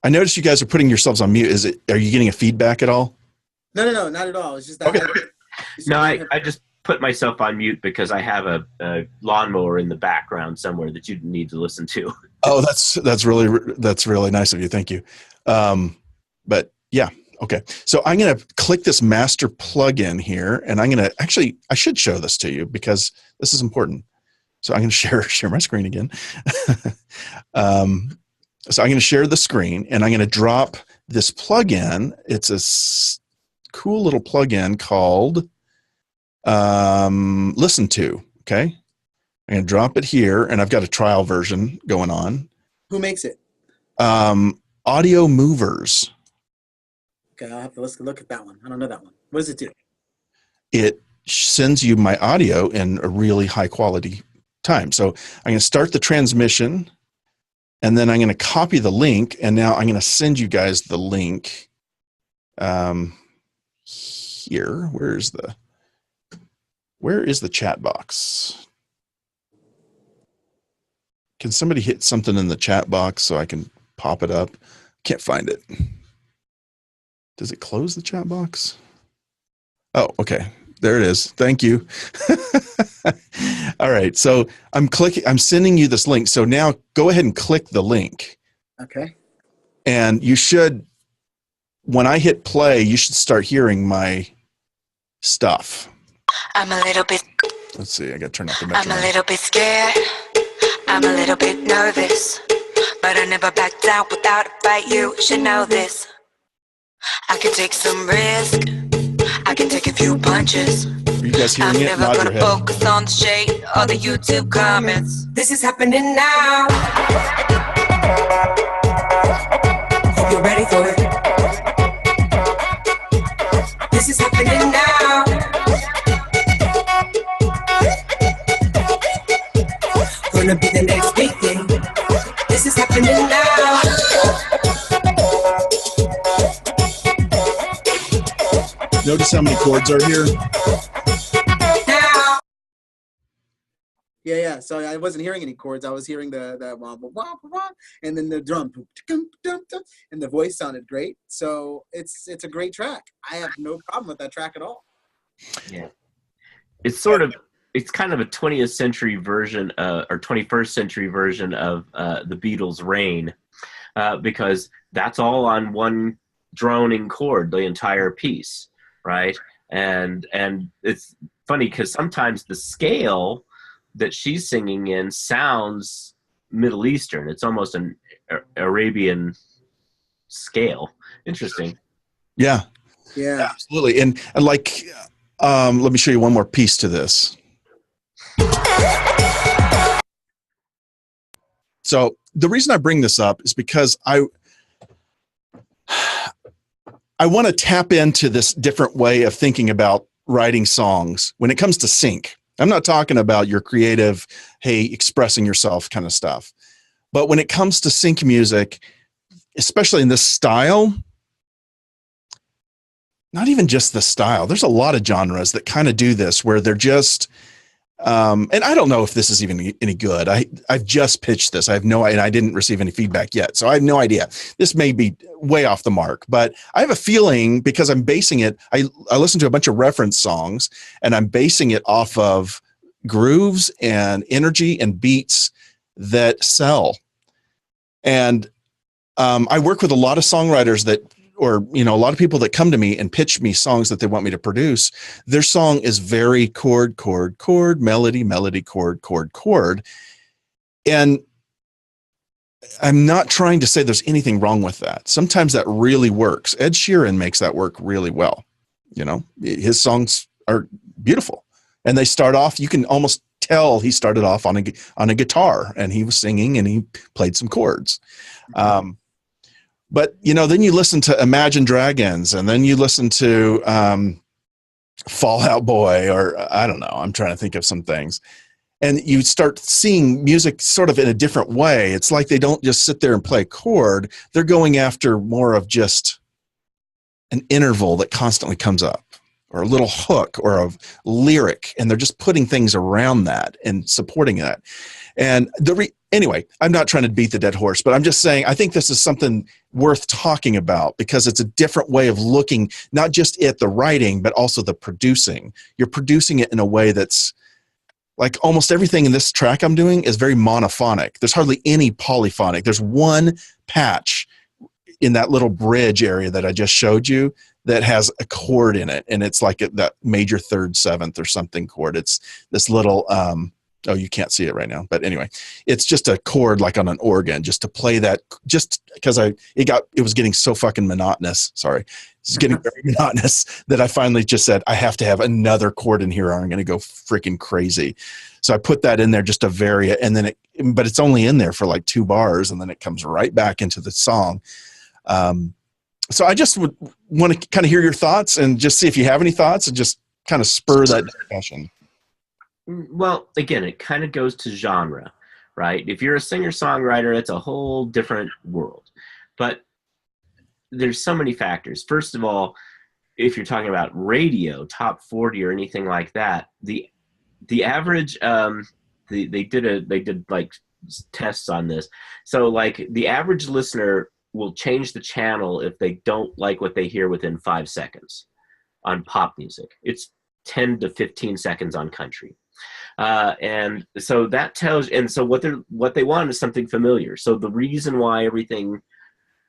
I noticed you guys are putting yourselves on mute. Are you getting a feedback at all? No, not at all. It's just that. Okay. No, I just put myself on mute because I have a lawnmower in the background somewhere that you need to listen to. Oh, that's really nice of you. Thank you. But yeah. Okay. So I'm going to click this master plugin here, and I'm going to I should show this to you because this is important. So I'm going to share my screen again. So I'm going to share the screen, and I'm going to drop this plugin. It's a cool little plugin called Listen To. Okay. I'm going to drop it here, and I've got a trial version going on. Who makes it? Audio Movers. Okay, I'll have to look at that one. I don't know that one. What does it do? It sends you my audio in a really high quality time. So I'm going to start the transmission, and then I'm going to copy the link, and now I'm going to send you guys the link here. Where is the chat box? Can somebody hit something in the chat box so I can pop it up? Can't find it. Does it close the chat box? Oh, okay. There it is. Thank you. All right. So I'm sending you this link. So now go ahead and click the link. Okay. And you should, when I hit play, you should start hearing my stuff. I'm a little bit. Let's see. I got to turn up the metronome. I'm a little bit scared. I'm a little bit nervous. But I never back down without a fight. You should know this. I can take some risk. I can take a few punches. Are you guys hearing I'm it? never Nod your gonna head. focus on the shade or the YouTube comments. This is happening now. Hope you're ready for it. This is happening now. Gonna be the next big thing. This is happening now. Notice how many chords are here? Yeah. So I wasn't hearing any chords. I was hearing the wah, wah, wah, wah, and then the drum, and the voice sounded great. So it's a great track. I have no problem with that track at all. Yeah. It's sort of it's kind of a 20th century version or 21st century version of the Beatles' Rain, because that's all on one droning chord, the entire piece, right? And it's funny because sometimes the scale that she's singing in sounds Middle Eastern. It's almost an Arabian scale. Interesting. Yeah, Yeah. absolutely. And like, let me show you one more piece to this. So the reason I bring this up is because I want to tap into this different way of thinking about writing songs when it comes to sync. I'm not talking about your creative, hey, expressing yourself kind of stuff. But when it comes to sync music, especially in this style, not even just the style, there's a lot of genres that kind of do this where they're just, and I don't know if this is even any good. I've just pitched this. I have no, and I didn't receive any feedback yet. So I have no idea. This may be way off the mark, but I have a feeling because I'm basing it. I listen to a bunch of reference songs and I'm basing it off of grooves and energy and beats that sell. And I work with a lot of songwriters that, or, you know, a lot of people that come to me and pitch me songs that they want me to produce. Their song is very chord, chord, chord, melody, melody, chord, chord, chord. And I'm not trying to say there's anything wrong with that. Sometimes that really works. Ed Sheeran makes that work really well. You know, his songs are beautiful. And they start off, you can almost tell he started off on a guitar and he was singing and he played some chords. But, you know, then you listen to Imagine Dragons and then you listen to Fall Out Boy, or I don't know, I'm trying to think of some things. And you start seeing music sort of in a different way. It's like they don't just sit there and play a chord. They're going after more of just an interval that constantly comes up, or a little hook or a lyric. And they're just putting things around that and supporting that. And anyway, I'm not trying to beat the dead horse, but I'm just saying, I think this is something worth talking about because it's a different way of looking, not just at the writing, but also the producing. You're producing it in a way that's like almost everything in this track I'm doing is very monophonic. There's hardly any polyphonic. There's one patch in that little bridge area that I just showed you that has a chord in it. And it's like that major third seventh or something chord. It's this little, oh, you can't see it right now, but anyway, it's just a chord like on an organ, just to play that, just because it was getting so fucking monotonous. Sorry. It's getting very monotonous that I finally just said, I have to have another chord in here or I'm going to go freaking crazy. So I put that in there just to vary it. And then but it's only in there for like 2 bars and then it comes right back into the song. So I just would want to kind of hear your thoughts and just see if you have any thoughts and just kind of spur that discussion. Well, again, it kind of goes to genre, right? If you're a singer-songwriter, it's a whole different world. But there's so many factors. First of all, if you're talking about radio, top 40 or anything like that, the average, they did like tests on this. So like the average listener will change the channel if they don't like what they hear within 5 seconds on pop music. It's 10 to 15 seconds on country. And so that tells, and so what they want is something familiar. So the reason why everything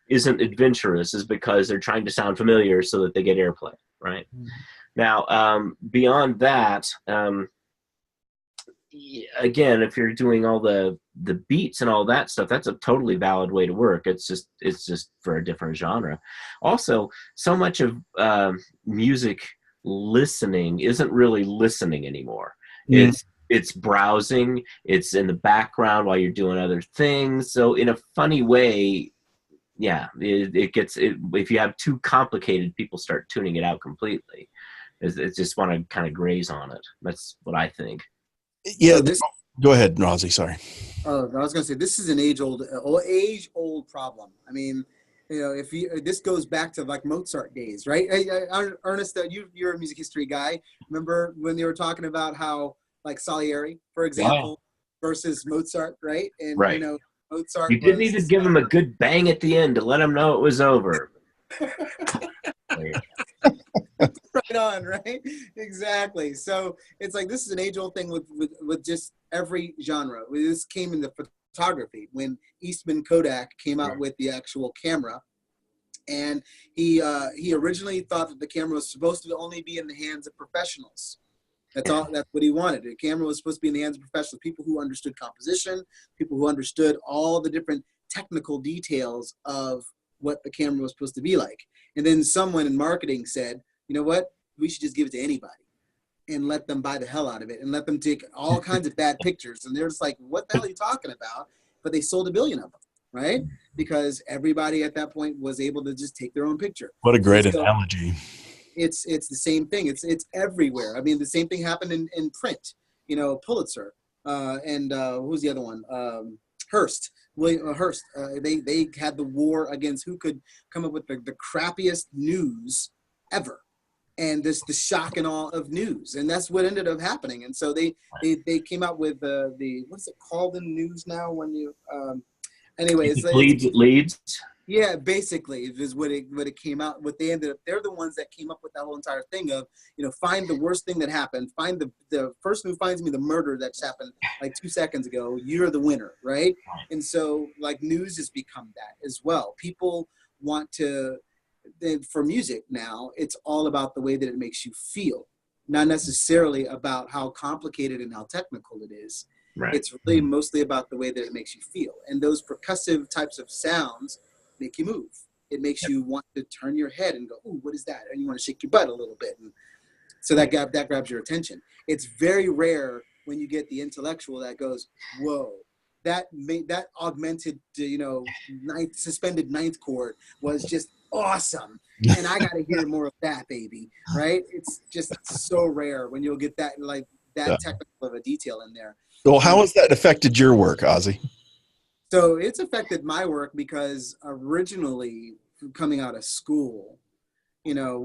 isn't adventurous is because they're trying to sound familiar so that they get airplay, right? Mm-hmm. Now, beyond that, again, if you're doing all the beats and all that stuff, that's a totally valid way to work. It's just for a different genre. Also, so much of music listening isn't really listening anymore. Yeah. It's browsing. It's in the background while you're doing other things. So in a funny way, yeah, it gets. If you have too complicated, people start tuning it out completely. It's just want to kind of graze on it. That's what I think. Yeah, go ahead, Rozzy. Sorry. I was going to say this is an age-old problem. I mean, you know, this goes back to like Mozart days, right? Ernest, you're a music history guy. Remember when they were talking about how like Salieri, for example, versus Mozart, right? And right. You know, Mozart. You didn't even give him a good bang at the end to let him know it was over. Right on, right? Exactly. So it's like this is an age-old thing with just every genre. This came in the photography when Eastman Kodak came out with the actual camera, and he originally thought that the camera was supposed to only be in the hands of professionals. That's all. That's what he wanted. The camera was supposed to be in the hands of professionals, people who understood composition, people who understood all the different technical details of what the camera was supposed to be like. And then someone in marketing said, you know what? We should just give it to anybody and let them buy the hell out of it and let them take all kinds of bad pictures. And they're just like, what the hell are you talking about? But they sold 1 billion of them, right? Because everybody at that point was able to just take their own picture. What a great analogy. It's the same thing. It's everywhere. I mean, the same thing happened in print. You know, Pulitzer and who's the other one? Hearst. William Hearst. They had the war against who could come up with the crappiest news ever, and the shock and awe of news, and that's what ended up happening. And so they came out with the what's it called in news now when you anyway it's leads. Yeah, basically is what it came out. What they ended up, they're the ones that came up with that whole entire thing of, you know, find the worst thing that happened, find the person who finds me the murder that's happened like 2 seconds ago. You're the winner, right? And so like news has become that as well. People want to, for music now, it's all about the way that it makes you feel, not necessarily about how complicated and how technical it is. Right. It's really mostly about the way that it makes you feel, and those percussive types of sounds make you move. It makes you want to turn your head and go, "Ooh, what is that?" And you want to shake your butt a little bit, and so that grabs your attention. It's very rare when you get the intellectual that goes, "Whoa, that augmented, suspended ninth chord was just awesome, and I got to hear more of that, baby." Right? It's just so rare when you'll get that technical of a detail in there. Well, how has that affected your work, Ozzy? So it's affected my work because originally coming out of school, you know,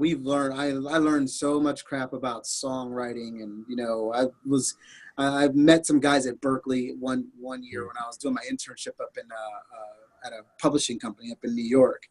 I learned so much crap about songwriting, and, you know, I've met some guys at Berkeley one year when I was doing my internship up in at a publishing company up in New York.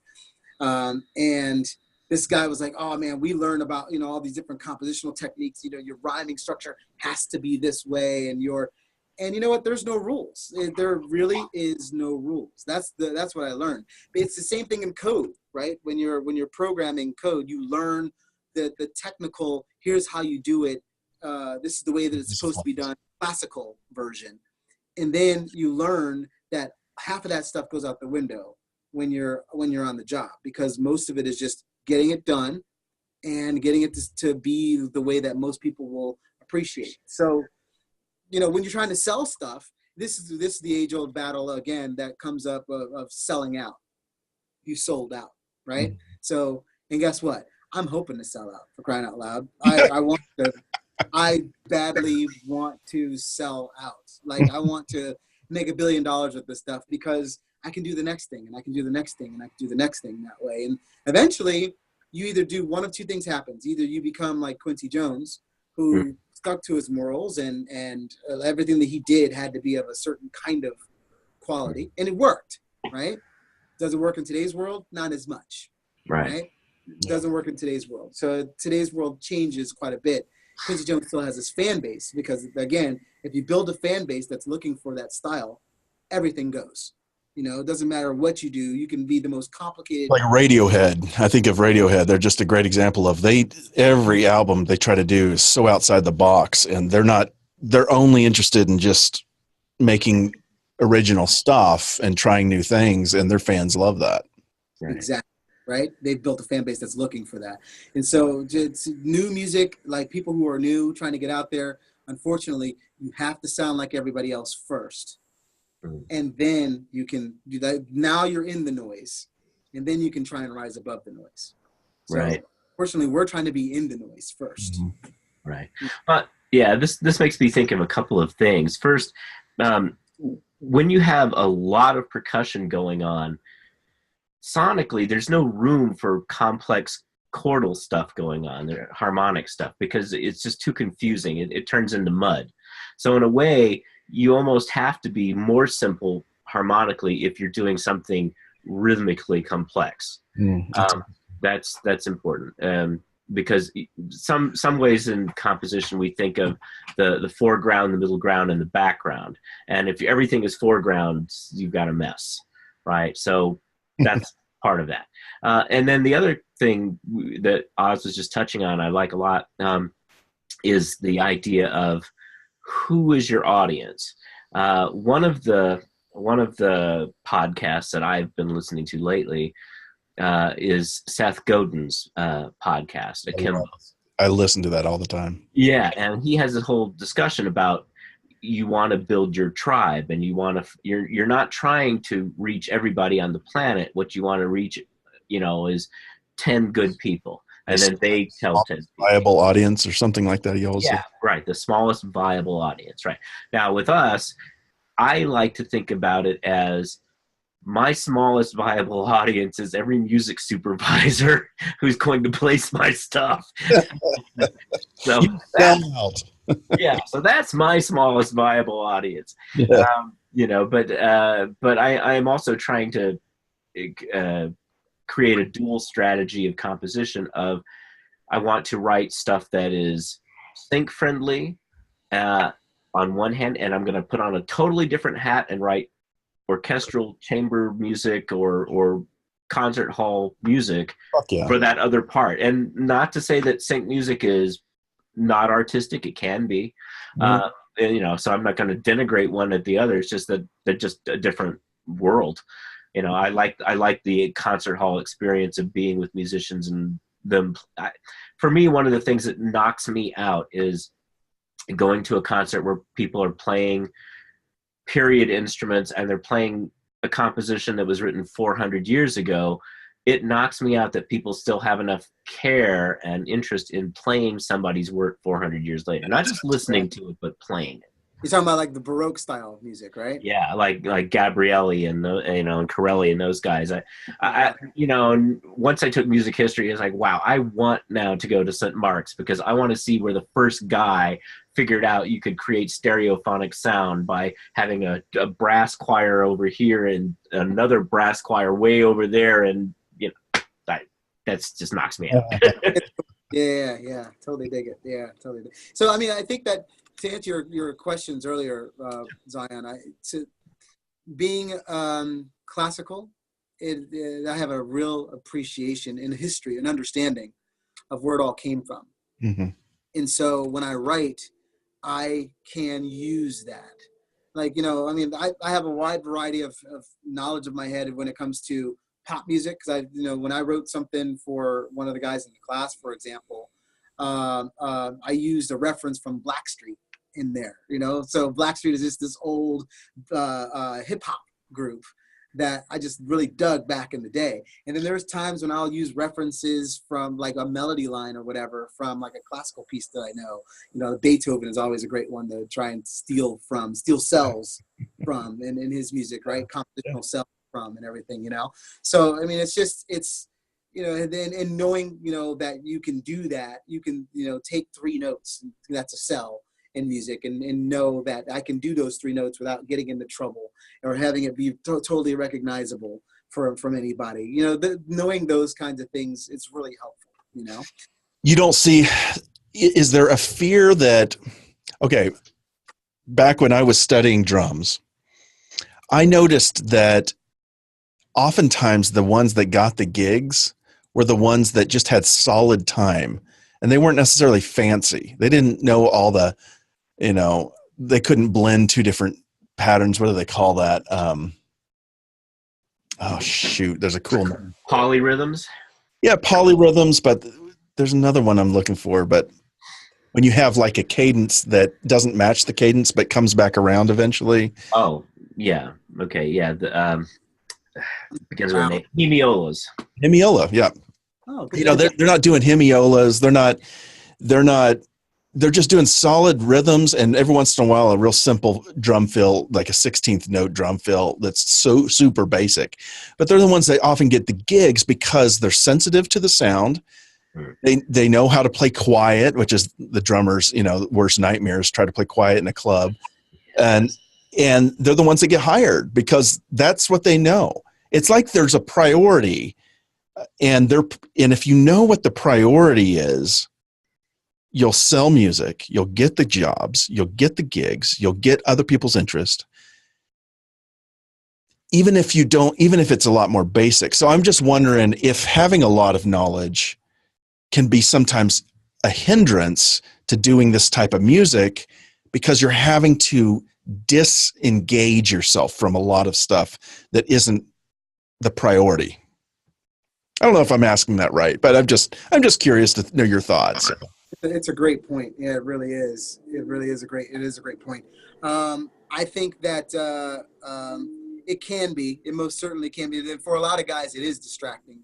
And this guy was like, "Oh man, we learn about, you know, all these different compositional techniques, you know, your rhyming structure has to be this way, and you know what? There's no rules. There really is no rules. That's what I learned. But it's the same thing in code, right? When you're programming code, you learn the technical. Here's how you do it. This is the way that it's supposed to be done. Classical version, and then you learn that half of that stuff goes out the window when you're on the job, because most of it is just getting it done and getting it to be the way that most people will appreciate it. So, you know, when you're trying to sell stuff, this is the age-old battle again that comes up of selling out. You sold out, right? Mm-hmm. So, and guess what? I'm hoping to sell out, for crying out loud. I badly want to sell out. Like, I want to make $1 billion with this stuff because I can do the next thing, and I can do the next thing, and I can do the next thing that way. And eventually, you either do one of two things happens. Either you become like Quincy Jones, who stuck to his morals, and everything that he did had to be of a certain kind of quality, and it worked, right? Does it work in today's world? Not as much, right? It doesn't work in today's world. So today's world changes quite a bit. Quincy Jones still has his fan base because, again, if you build a fan base that's looking for that style, everything goes. You know, it doesn't matter what you do. You can be the most complicated. Like Radiohead. I think of Radiohead. They're just a great example of every album they try to do is so outside the box, and they're only interested in just making original stuff and trying new things, and their fans love that. Right. Exactly. Right. They've built a fan base that's looking for that. And so it's new music, like people who are new, trying to get out there. Unfortunately, you have to sound like everybody else first. And then you can do that. Now you're in the noise, and then you can try and rise above the noise. So, right. Fortunately, we're trying to be in the noise first. Mm-hmm. Right. But yeah, this makes me think of a couple of things. First, when you have a lot of percussion going on, sonically, there's no room for complex chordal stuff going on, harmonic stuff, because it's just too confusing. It turns into mud. So in a way, you almost have to be more simple harmonically if you're doing something rhythmically complex. That's important. because some ways in composition we think of the foreground, the middle ground, and the background. And if everything is foreground, you've got a mess, right? So that's part of that. And then the other thing that Oz was just touching on, I like a lot, is the idea of who is your audience. One of the podcasts that I've been listening to lately is Seth Godin's podcast, Akimbo. I listen to that all the time. Yeah, and he has a whole discussion about you want to build your tribe, and you're not trying to reach everybody on the planet. What you want to reach, is 10 good people, and then they tell 10 people. Viable audience or something like that. You always Yeah, right. The smallest viable audience, right? Now with us, I like to think about it as my smallest viable audience is every music supervisor who's going to place my stuff. So so that's my smallest viable audience. Yeah. But I am also trying to create a dual strategy of composition of I want to write stuff that is sync friendly on one hand, and I'm going to put on a totally different hat and write orchestral chamber music or concert hall music for that other part. And not to say that sync music is not artistic, it can be. So I'm not going to denigrate one at the other. It's just that they're just a different world. I like the concert hall experience of being with musicians and them. For me, one of the things that knocks me out is going to a concert where people are playing period instruments and they're playing a composition that was written 400 years ago. It knocks me out that people still have enough care and interest in playing somebody's work 400 years later, not just listening to it, but playing it. You're talking about like the Baroque style of music, right? Yeah, like Gabrielli and and Corelli and those guys. And once I took music history, it's like, wow, I want now to go to St. Mark's because I want to see where the first guy figured out you could create stereophonic sound by having a brass choir over here and another brass choir way over there, and that's just knocks me out. Yeah, totally dig it. Yeah, totally dig. So I mean, I think that to answer your questions earlier, Zion, being classical, I have a real appreciation in history and understanding of where it all came from. Mm-hmm. And so when I write, I can use that. Like, I have a wide variety of knowledge of my head when it comes to pop music. Because when I wrote something for one of the guys in the class, for example, I used a reference from Blackstreet in there, so Blackstreet is just this old hip hop group that I just really dug back in the day. And then there's times when I'll use references from like a melody line or whatever from like a classical piece that I know. Beethoven is always a great one to try and steal cells from in his music, right? Compositional cells from and everything, So I mean, it's and knowing that you can do that, you can take 3 notes, that's a cell in music, and know that I can do those 3 notes without getting into trouble or having it be totally recognizable from anybody. Knowing those kinds of things, it's really helpful. You don't see, is there a fear that, okay, back when I was studying drums, I noticed that oftentimes the ones that got the gigs were the ones that just had solid time, and they weren't necessarily fancy. They didn't know all the, they couldn't blend 2 different patterns. What do they call that? There's a cool name. Polyrhythms? Yeah, polyrhythms, but there's another one I'm looking for. But when you have like a cadence that doesn't match the cadence but comes back around eventually. Oh, yeah. Okay, yeah. Begins with a name. Hemiolas. Hemiola, yeah. Oh, they're not doing hemiolas. They're just doing solid rhythms, and every once in a while a real simple drum fill, like a 16th note drum fill that's so super basic. But they're the ones that often get the gigs because they're sensitive to the sound. They know how to play quiet, which is the drummer's, worst nightmares, try to play quiet in a club. And they're the ones that get hired because that's what they know. It's like there's a priority and if you know what the priority is, you'll sell music, you'll get the jobs, you'll get the gigs, you'll get other people's interest, even if it's a lot more basic. So I'm just wondering if having a lot of knowledge can be sometimes a hindrance to doing this type of music, because you're having to disengage yourself from a lot of stuff that isn't the priority. I don't know if I'm asking that right, but I'm just curious to know your thoughts. It's a great point. Yeah, it really is. It is a great point. I think that it most certainly can be. For a lot of guys, it is distracting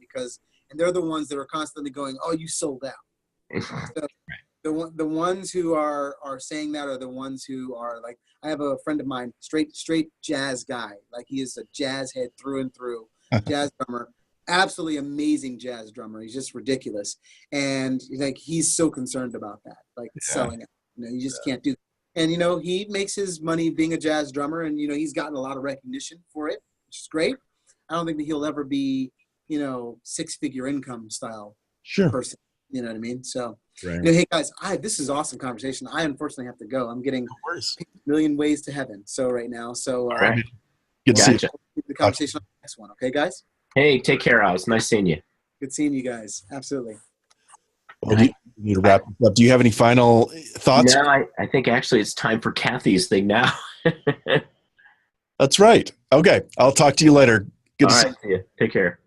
and they're the ones that are constantly going, "Oh, you sold out." So the ones who are saying that are the ones who are like, I have a friend of mine, straight jazz guy. Like, he is a jazz head through and through, jazz drummer. Absolutely amazing jazz drummer. He's just ridiculous. And like, he's so concerned about that, like selling it. You just can't do that. And, he makes his money being a jazz drummer, and, he's gotten a lot of recognition for it, which is great. I don't think that he'll ever be, 6-figure income style person. You know what I mean? So, hey guys, this is awesome conversation. I unfortunately have to go. I'm getting a million ways to heaven. So right now, right. Good to see you. The conversation on the next one. Okay, guys? Hey, take care, Oz. Nice seeing you. Good seeing you guys. Absolutely. Well, you need to wrap this up. Do you have any final thoughts? No, I think actually it's time for Kathy's thing now. That's right. Okay. I'll talk to you later. Good to see you. Take care.